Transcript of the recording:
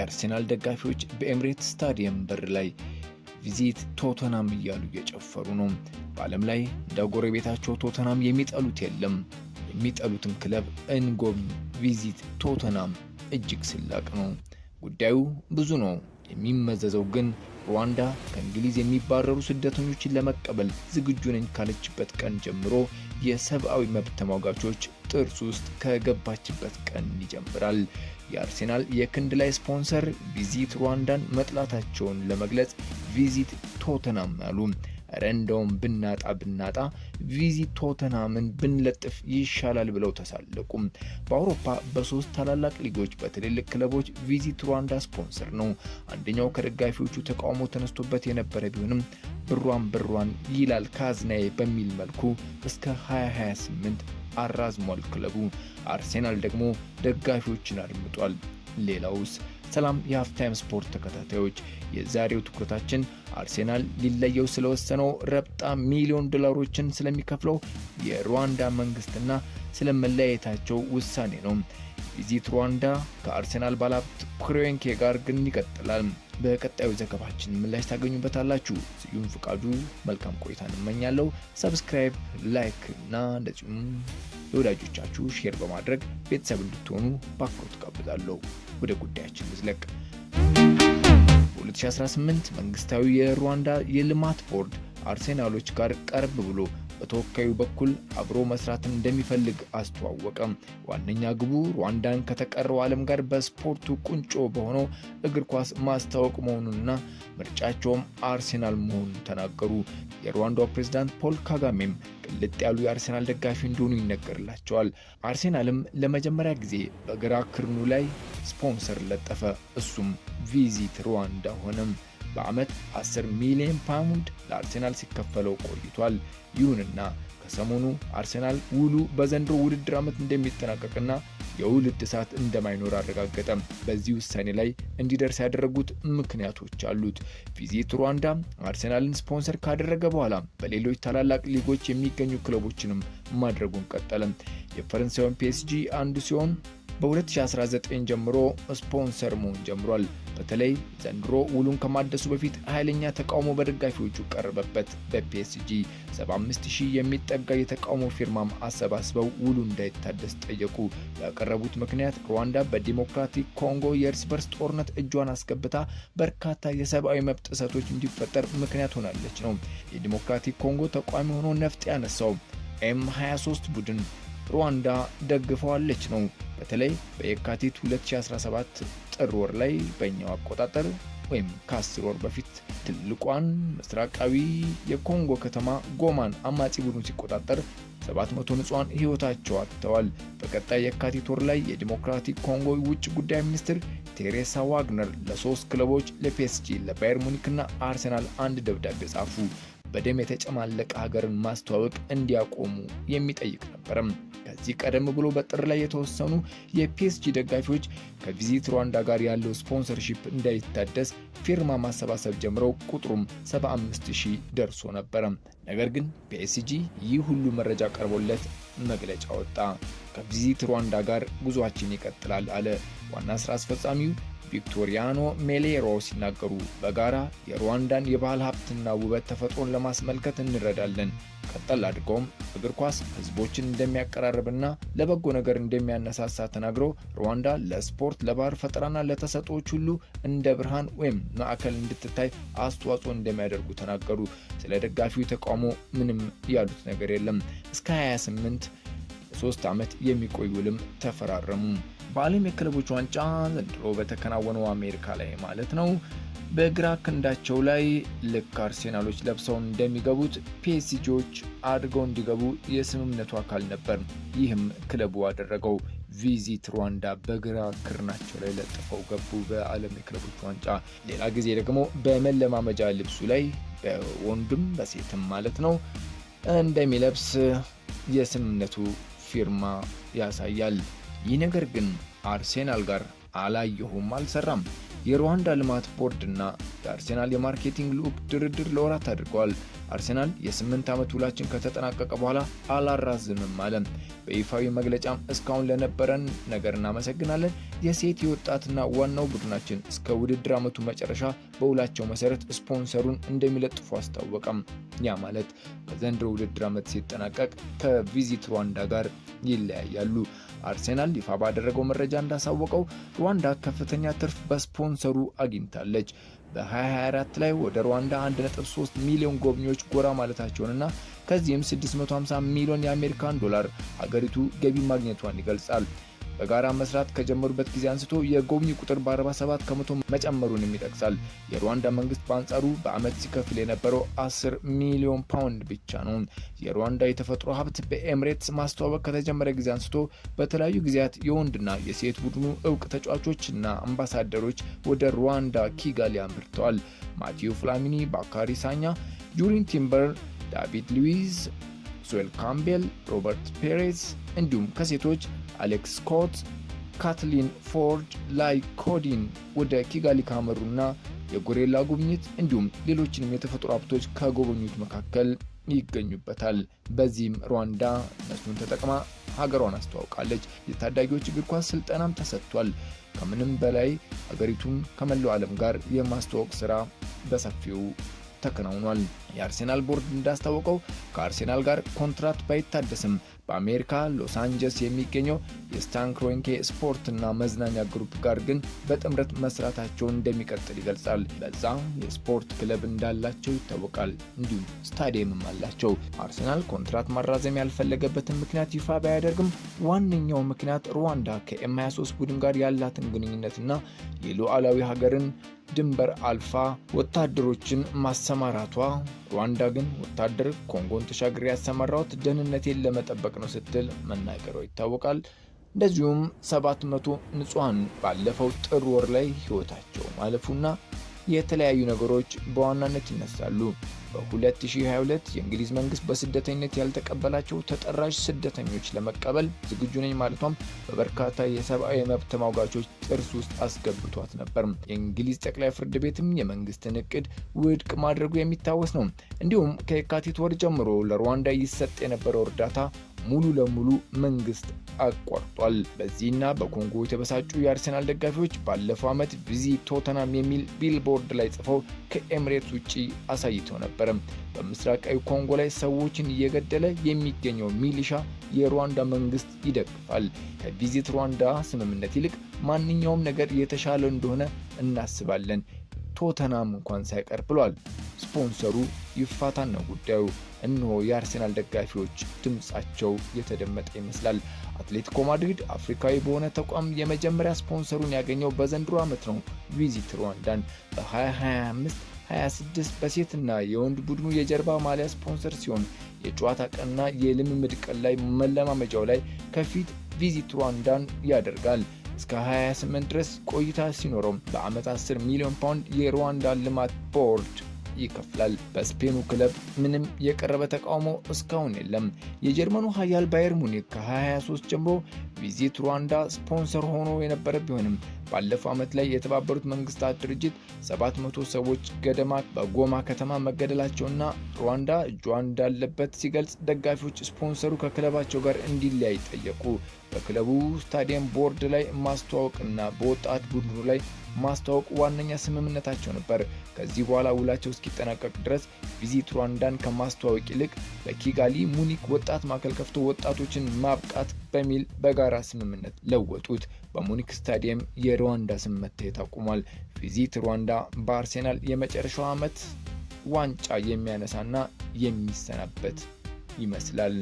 የአርሴናል ደጋፊዎች በኤምሬትስ ስታዲየም በር ላይ ቪዚት ቶተናም እያሉ እየጨፈሩ ነው። በዓለም ላይ እንደ ጎረቤታቸው ቶተናም የሚጠሉት የለም። የሚጠሉትን ክለብ እንጎብኝ፣ ቪዚት ቶተናም እጅግ ስላቅ ነው። ጉዳዩ ብዙ ነው። የሚመዘዘው ግን ሩዋንዳ ከእንግሊዝ የሚባረሩ ስደተኞችን ለመቀበል ዝግጁ ነኝ ካለችበት ቀን ጀምሮ የሰብአዊ መብት ተሟጋቾች ጥርስ ውስጥ ከገባችበት ቀን ይጀምራል። የአርሴናል የክንድ ላይ ስፖንሰር ቪዚት ሩዋንዳን መጥላታቸውን ለመግለጽ ቪዚት ቶተናም አሉ። እንደውም ብናጣ ቪዚት ቶተናምን ብንለጥፍ ይሻላል ብለው ተሳለቁ። በአውሮፓ በ3 ታላላቅ ሊጎች በትልልቅ ክለቦች ቪዚት ሩዋንዳ ስፖንሰር ነው። አንደኛው ከደጋፊዎቹ ተቃውሞ ተነስቶበት የነበረ ቢሆንም ብሯን ይላል ካዝናዬ በሚል መልኩ እስከ 2028 አራዝሟል ክለቡ። አርሴናል ደግሞ ደጋፊዎችን አድምጧል። ሌላውስ? ሰላም የሀፍታይም ስፖርት ተከታታዮች፣ የዛሬው ትኩረታችን አርሴናል ሊለየው ስለወሰነው ረብጣ ሚሊዮን ዶላሮችን ስለሚከፍለው የሩዋንዳ መንግስትና ስለመለያየታቸው ውሳኔ ነው። ቪዚት ሩዋንዳ ከአርሴናል ባለሀብት ኩሬንኬ ጋር ግን ይቀጥላል። በቀጣዩ ዘገባችን ምላሽ ታገኙበታላችሁ። ስዩም ፍቃዱ መልካም ቆይታ እንመኛለሁ። ሰብስክራይብ፣ ላይክ እና እንደዚሁም ለወዳጆቻችሁ ሼር በማድረግ ቤተሰብ እንድትሆኑ በአክብሮት ጋብዛለሁ። ወደ ጉዳያችን ልዝለቅ። በ2018 መንግስታዊ የሩዋንዳ የልማት ቦርድ አርሴናሎች ጋር ቀርብ ብሎ በተወካዩ በኩል አብሮ መስራትን እንደሚፈልግ አስተዋወቀ። ዋነኛ ግቡ ሩዋንዳን ከተቀረው ዓለም ጋር በስፖርቱ ቁንጮ በሆነው እግር ኳስ ማስተዋወቅ መሆኑንና ምርጫቸውም አርሴናል መሆኑን ተናገሩ። የሩዋንዳው ፕሬዝዳንት ፖል ካጋሜም ቅልጥ ያሉ የአርሴናል ደጋፊ እንደሆኑ ይነገርላቸዋል። አርሴናልም ለመጀመሪያ ጊዜ በግራ ክርኑ ላይ ስፖንሰር ለጠፈ። እሱም ቪዚት ሩዋንዳ ሆነም። በዓመት 10 ሚሊዮን ፓውንድ ለአርሴናል ሲከፈለው ቆይቷል። ይሁንና ከሰሞኑ አርሴናል ውሉ በዘንድሮ ውድድር ዓመት እንደሚጠናቀቅና የውል እድሳት እንደማይኖር አረጋገጠ። በዚህ ውሳኔ ላይ እንዲደርስ ያደረጉት ምክንያቶች አሉት። ቪዚት ሩዋንዳ አርሴናልን ስፖንሰር ካደረገ በኋላ በሌሎች ታላላቅ ሊጎች የሚገኙ ክለቦችንም ማድረጉን ቀጠለ። የፈረንሳዩን ፒኤስጂ አንዱ ሲሆን በ2019 ጀምሮ ስፖንሰር መሆን ጀምሯል። በተለይ ዘንድሮ ውሉን ከማደሱ በፊት ኃይለኛ ተቃውሞ በደጋፊዎቹ ቀረበበት። በፒኤስጂ 75000 የሚጠጋ የተቃውሞ ፊርማም አሰባስበው ውሉ እንዳይታደስ ጠየቁ። ያቀረቡት ምክንያት ሩዋንዳ በዲሞክራቲክ ኮንጎ የእርስ በርስ ጦርነት እጇን አስገብታ በርካታ የሰብአዊ መብት ጥሰቶች እንዲፈጠር ምክንያት ሆናለች ነው። የዲሞክራቲክ ኮንጎ ተቋሚ ሆኖ ነፍጥ ያነሳው M23 ቡድን ሩዋንዳ ደግፈዋለች ነው። በተለይ በየካቲት 2017 ጥር ወር ላይ በእኛው አቆጣጠር ወይም ከ10 ወር በፊት ትልቋን ምስራቃዊ የኮንጎ ከተማ ጎማን አማጺ ቡድኑ ሲቆጣጠር 700 ንጹሃን ሕይወታቸው አጥተዋል። በቀጣይ የካቲት ወር ላይ የዲሞክራቲክ ኮንጎ ውጭ ጉዳይ ሚኒስትር ቴሬሳ ዋግነር ለ3 ክለቦች ለፒኤስጂ፣ ለባየር ሙኒክና አርሴናል አንድ ደብዳቤ ጻፉ። በደም የተጨማለቀ ሀገርን ማስተዋወቅ እንዲያቆሙ የሚጠይቅ ነበርም። ከዚህ ቀደም ብሎ በጥር ላይ የተወሰኑ የፒኤስጂ ደጋፊዎች ከቪዚት ሩዋንዳ ጋር ያለው ስፖንሰርሺፕ እንዳይታደስ ፊርማ ማሰባሰብ ጀምረው ቁጥሩም 75000 ደርሶ ነበር። ነገር ግን ፒኤስጂ ይህ ሁሉ መረጃ ቀርቦለት መግለጫ ወጣ። ከቪዚት ሩዋንዳ ጋር ጉዟችን ይቀጥላል አለ። ዋና ስራ አስፈጻሚው ቪክቶሪያኖ ሜሌሮ ሲናገሩ በጋራ የሩዋንዳን የባህል ሀብትና ውበት ተፈጥሮን ለማስመልከት እንረዳለን። ቀጠል አድርገውም እግር ኳስ ህዝቦችን እንደሚያቀራርብና ለበጎ ነገር እንደሚያነሳሳ ተናግረው ሩዋንዳ ለስፖርት፣ ለባህል ፈጠራና ለተሰጥኦዎች ሁሉ እንደ ብርሃን ወይም ማዕከል እንድትታይ አስተዋጽኦ እንደሚያደርጉ ተናገሩ። ስለ ደጋፊው ተቃውሞ ምንም ያሉት ነገር የለም። እስከ 28 3 ዓመት የሚቆይ ውልም ተፈራረሙ። በዓለም የክለቦች ዋንጫ ዘንድሮ በተከናወነው አሜሪካ ላይ ማለት ነው በግራ ክንዳቸው ላይ ልክ አርሴናሎች ለብሰው እንደሚገቡት ፒኤስጂዎች አድርገው እንዲገቡ የስምምነቱ አካል ነበር። ይህም ክለቡ አደረገው። ቪዚት ሩዋንዳ በግራ ክርናቸው ላይ ለጥፈው ገቡ በዓለም የክለቦች ዋንጫ። ሌላ ጊዜ ደግሞ በመለማመጃ ልብሱ ላይ በወንድም በሴትም ማለት ነው እንደሚለብስ የስምምነቱ ፊርማ ያሳያል። ይህ ነገር ግን አርሴናል ጋር አላየሁም፣ አልሰራም። የሩዋንዳ ልማት ቦርድና የአርሴናል የማርኬቲንግ ልዑክ ድርድር ለወራት አድርገዋል። አርሰናል የ8 ዓመት ውላችን ከተጠናቀቀ በኋላ አላራዝምም አለ። በይፋዊ መግለጫም እስካሁን ለነበረን ነገር እናመሰግናለን። የሴት የወጣትና ዋናው ቡድናችን እስከ ውድድር ዓመቱ መጨረሻ በውላቸው መሰረት ስፖንሰሩን እንደሚለጥፉ አስታወቀም። ያ ማለት በዘንድሮ ውድድር ዓመት ሲጠናቀቅ ከቪዚት ሩዋንዳ ጋር ይለያያሉ። አርሰናል ይፋ ባደረገው መረጃ እንዳሳወቀው ሩዋንዳ ከፍተኛ ትርፍ በስፖንሰሩ አግኝታለች። በ2024 ላይ ወደ ሩዋንዳ 1.3 ሚሊዮን ጎብኚዎች ጎራ ማለታቸውንና ከዚህም 650 ሚሊዮን የአሜሪካን ዶላር ሀገሪቱ ገቢ ማግኘቷን ይገልጻል። በጋራ መስራት ከጀመሩበት ጊዜ አንስቶ የጎብኚ ቁጥር በ47 ከመቶ መጨመሩንም ይጠቅሳል። የሩዋንዳ መንግስት በአንጻሩ በዓመት ሲከፍል የነበረው 10 ሚሊዮን ፓውንድ ብቻ ነው። የሩዋንዳ የተፈጥሮ ሀብት በኤምሬትስ ማስተዋወቅ ከተጀመረ ጊዜ አንስቶ በተለያዩ ጊዜያት የወንድና የሴት ቡድኑ እውቅ ተጫዋቾችና አምባሳደሮች ወደ ሩዋንዳ ኪጋሊ አምርተዋል። ማቲዮ ፍላሚኒ፣ ባካሪ ሳኛ፣ ጁሪን ቲምበር፣ ዳቪድ ሉዊዝ፣ ዞኤል ካምቤል፣ ሮበርት ፔሬዝ እንዲሁም ከሴቶች አሌክስ ስኮት፣ ካትሊን ፎርድ፣ ላይ ኮዲን ወደ ኪጋሊ ካመሩና የጎሬላ ጉብኝት እንዲሁም ሌሎችንም የተፈጥሮ ሀብቶች ከጎበኙት መካከል ይገኙበታል። በዚህም ሩዋንዳ እነሱን ተጠቅማ ሀገሯን አስተዋውቃለች። የታዳጊዎች እግር ኳስ ስልጠናም ተሰጥቷል። ከምንም በላይ ሀገሪቱን ከመላው ዓለም ጋር የማስተዋወቅ ስራ በሰፊው ተከናውኗል። የአርሰናል ቦርድ እንዳስታወቀው ከአርሰናል ጋር ኮንትራት ባይታደስም በአሜሪካ ሎስ አንጀለስ የሚገኘው የስታን ክሮንኬ ስፖርትና መዝናኛ ግሩፕ ጋር ግን በጥምረት መስራታቸውን እንደሚቀጥል ይገልጻል። በዛ የስፖርት ክለብ እንዳላቸው ይታወቃል። እንዲሁም ስታዲየምም አላቸው። አርሰናል ኮንትራት ማራዘም ያልፈለገበትን ምክንያት ይፋ ባያደርግም ዋነኛው ምክንያት ሩዋንዳ ከኤም23 ቡድን ጋር ያላትን ግንኙነትና የሉዓላዊ ሀገርን ድንበር አልፋ ወታደሮችን ማሰማራቷ፣ ሩዋንዳ ግን ወታደር ኮንጎን ተሻግሬ ያሰማራሁት ደህንነቴን ለመጠበቅ ነው ስትል መናገሯ ይታወቃል። እንደዚሁም 700 ንጹሃን ባለፈው ጥር ወር ላይ ህይወታቸው ማለፉና የተለያዩ ነገሮች በዋናነት ይነሳሉ። በ2022 የእንግሊዝ መንግስት በስደተኝነት ያልተቀበላቸው ተጠራሽ ስደተኞች ለመቀበል ዝግጁ ነኝ ማለቷም በበርካታ የሰብአዊ መብት ተሟጋቾች ጥርስ ውስጥ አስገብቷት ነበር። የእንግሊዝ ጠቅላይ ፍርድ ቤትም የመንግስትን እቅድ ውድቅ ማድረጉ የሚታወስ ነው። እንዲሁም ከየካቲት ወር ጀምሮ ለሩዋንዳ ይሰጥ የነበረው እርዳታ ሙሉ ለሙሉ መንግስት አቋርጧል። በዚህና በኮንጎ የተበሳጩ የአርሰናል ደጋፊዎች ባለፈው ዓመት ቪዚት ቶተናም የሚል ቢልቦርድ ላይ ጽፈው ከኤምሬትስ ውጪ አሳይተው ነበር። በምስራቃዊ ኮንጎ ላይ ሰዎችን እየገደለ የሚገኘው ሚሊሻ የሩዋንዳ መንግስት ይደግፋል። ከቪዚት ሩዋንዳ ስምምነት ይልቅ ማንኛውም ነገር የተሻለ እንደሆነ እናስባለን፣ ቶተናም እንኳን ሳይቀር ብሏል። ስፖንሰሩ ይፋታን ነው ጉዳዩ። እነሆ የአርሰናል ደጋፊዎች ድምጻቸው የተደመጠ ይመስላል። አትሌቲኮ ማድሪድ አፍሪካዊ በሆነ ተቋም የመጀመሪያ ስፖንሰሩን ያገኘው በዘንድሮ ዓመት ነው። ቪዚት ሩዋንዳን በ2025-26 በሴትና የወንድ ቡድኑ የጀርባ ማሊያ ስፖንሰር ሲሆን የጨዋታ ቀንና የልምምድ ቀን ላይ መለማመጃው ላይ ከፊት ቪዚት ሩዋንዳን ያደርጋል። እስከ 28 ድረስ ቆይታ ሲኖረው በዓመት 10 ሚሊዮን ፓውንድ የሩዋንዳ ልማት ቦርድ ይከፍላል። በስፔኑ ክለብ ምንም የቀረበ ተቃውሞ እስካሁን የለም። የጀርመኑ ኃያል ባየር ሙኒክ ከ2023 ጀምሮ ቪዚት ሩዋንዳ ስፖንሰር ሆኖ የነበረ ቢሆንም ባለፈው ዓመት ላይ የተባበሩት መንግስታት ድርጅት 700 ሰዎች ገደማ በጎማ ከተማ መገደላቸውና ሩዋንዳ እጇ እንዳለበት ሲገልጽ ደጋፊዎች ስፖንሰሩ ከክለባቸው ጋር እንዲለያይ ጠየቁ። በክለቡ ስታዲየም ቦርድ ላይ ማስተዋወቅና በወጣት ቡድኑ ላይ ማስተዋወቅ ዋነኛ ስምምነታቸው ነበር። ከዚህ በኋላ ውላቸው እስኪጠናቀቅ ድረስ ቪዚት ሩዋንዳን ከማስተዋወቅ ይልቅ በኪጋሊ ሙኒክ ወጣት ማዕከል ከፍቶ ወጣቶችን ማብቃት በሚል በጋራ ስምምነት ለወጡት። በሙኒክ ስታዲየም የሩዋንዳ ስም መታየት አቁሟል። ቪዚት ሩዋንዳ በአርሰናል የመጨረሻው ዓመት ዋንጫ የሚያነሳና የሚሰናበት ይመስላል።